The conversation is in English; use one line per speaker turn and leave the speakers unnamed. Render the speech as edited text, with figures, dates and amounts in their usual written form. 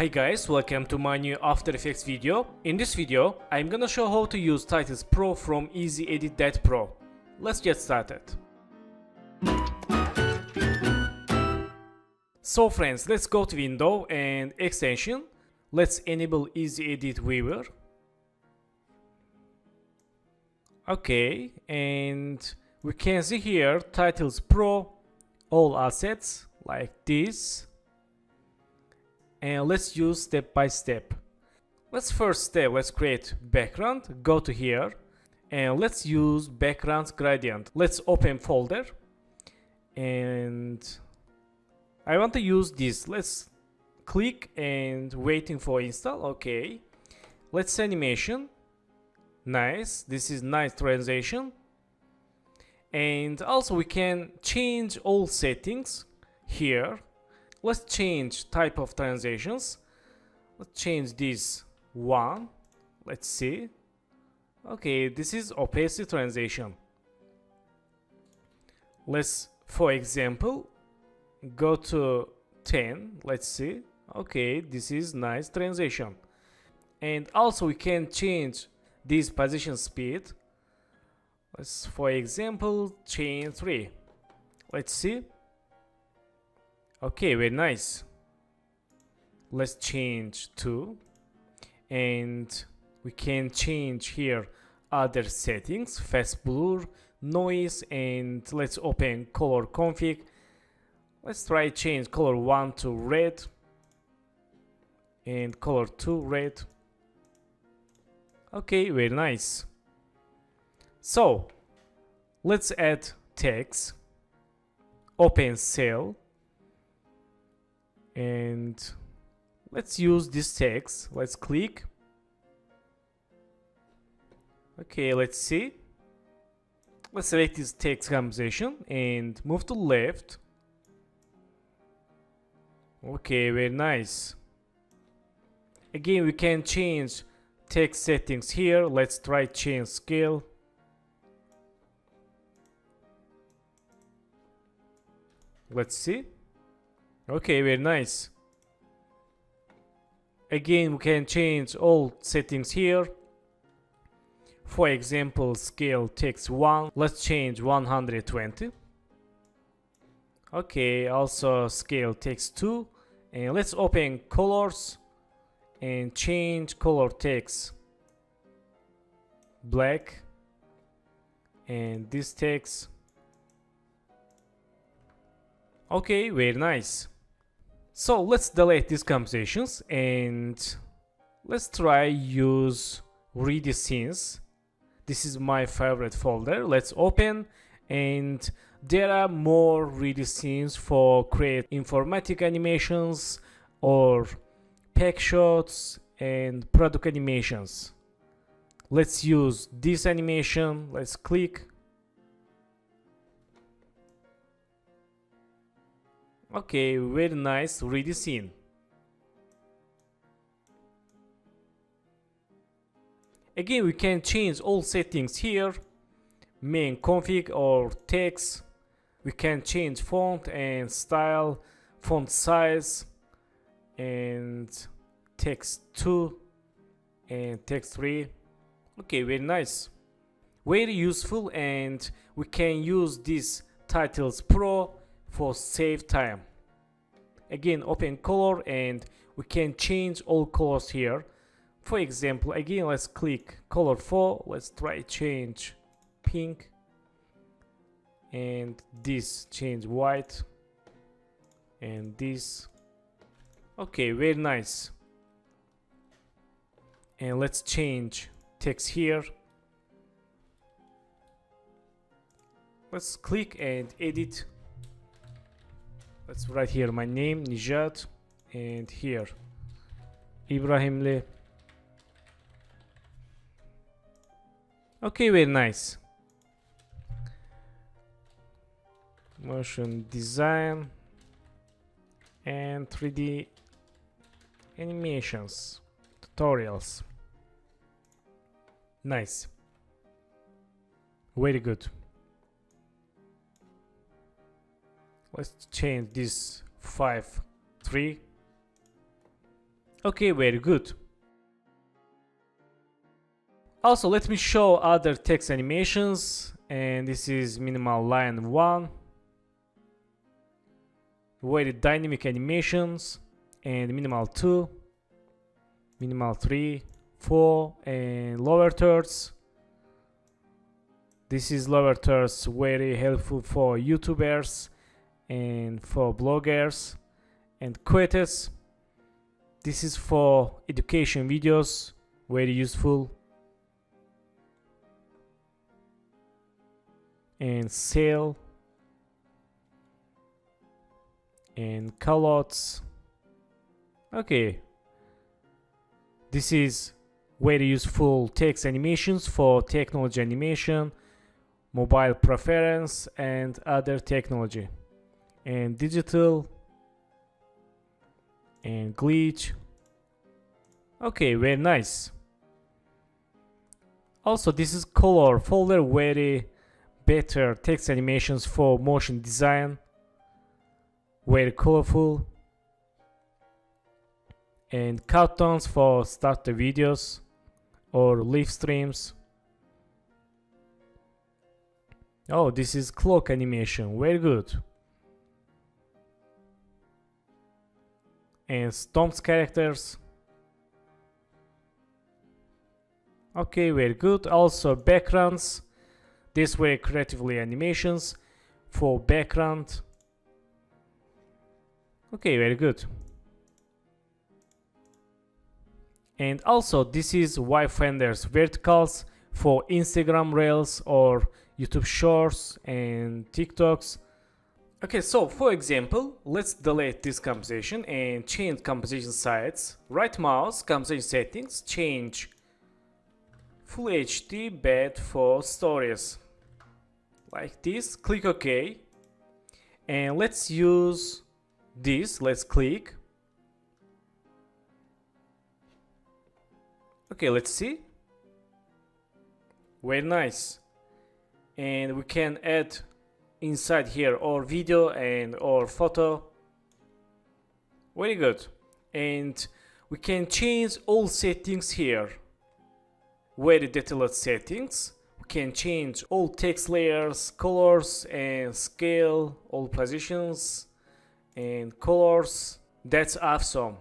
Hi guys, welcome to my new After Effects video. In this video, I'm gonna show how to use Titles Pro from easyedit.pro. Let's get started. So friends, let's go to Window and Extension. Let's enable easyedit Viewer. Okay, and we can see here Titles Pro, all assets like this. And let's use step by step. Let's create background, go to here, and let's use background gradient. Let's open folder, and I want to use this. Let's click and waiting for install. Okay, let's animation. Nice, this is nice transition. And also we can change all settings here. Let's change type of transitions. Let's change this one. Let's see. Okay, this is opacity transition. Let's, for example, go to 10. Let's see. Okay, this is nice transition. And also we can change this position speed. Let's, for example, change 3. Let's see. Okay, very nice. Let's change 2, and we can change here other settings, fast blur, noise, and let's open color config. Let's try change color 1 to red and color 2 red. Okay, very nice. So let's add text, open cell, and let's use this text. Let's click. Okay, let's see. Let's select this text composition and move to left. Okay, very nice. Again, we can change text settings here. Let's try change scale. Let's see. Okay, very nice. Again, we can change all settings here. For example, scale text 1. Let's change 120. Okay, also scale text 2. And let's open colors and change color text black. And this text. Okay, very nice. So let's delete these compositions and let's try use ready scenes. This is my favorite folder. Let's open, and there are more ready scenes for create informatic animations or pack shots and product animations. Let's use this animation. Let's click. Okay, very nice ready scene. Again, we can change all settings here. Main config or text. We can change font and style, font size, and text 2 and text 3. Okay, very nice. Very useful, and we can use this Titles Pro for save time. Again, open color and we can change all colors here. For example, again, let's click color 4. Let's try change pink, and this change white, and this. Okay, very nice. And let's change text here. Let's click and edit. Let's write here my name, Nijat, and here Ibrahimli. Okay, very nice. Motion design and 3D animations tutorials. Nice. Very good. Let's change this 5 3. Okay, very good. Also, let me show other text animations, and this is minimal line 1, very dynamic animations, and minimal 2, minimal 3, 4, and lower thirds. This is lower thirds, very helpful for YouTubers and for bloggers, and quotes. This is for education videos, very useful. And sale and callouts. Okay, this is very useful text animations for technology animation, mobile preference, and other technology, and digital and glitch. Okay, very nice. Also, this is color folder, very better text animations for motion design, very colorful, and countdowns for start the videos or live streams. Oh, this is clock animation, very good. And stomps characters. Okay, very good. Also backgrounds. These were creatively animations for background. Okay, very good. And also this is Wayfinder's verticals for Instagram Reels or YouTube Shorts and TikToks. Okay, so for example, let's delete this composition and change composition size. Right mouse, composition settings, change Full HD bed for stories. Like this, click OK. And let's use this, let's click. Okay, let's see. Very nice. And we can add inside here or video and or photo. Very good. And we can change all settings here. Very detailed settings. We can change all text layers, colors and scale, all positions and colors. That's awesome.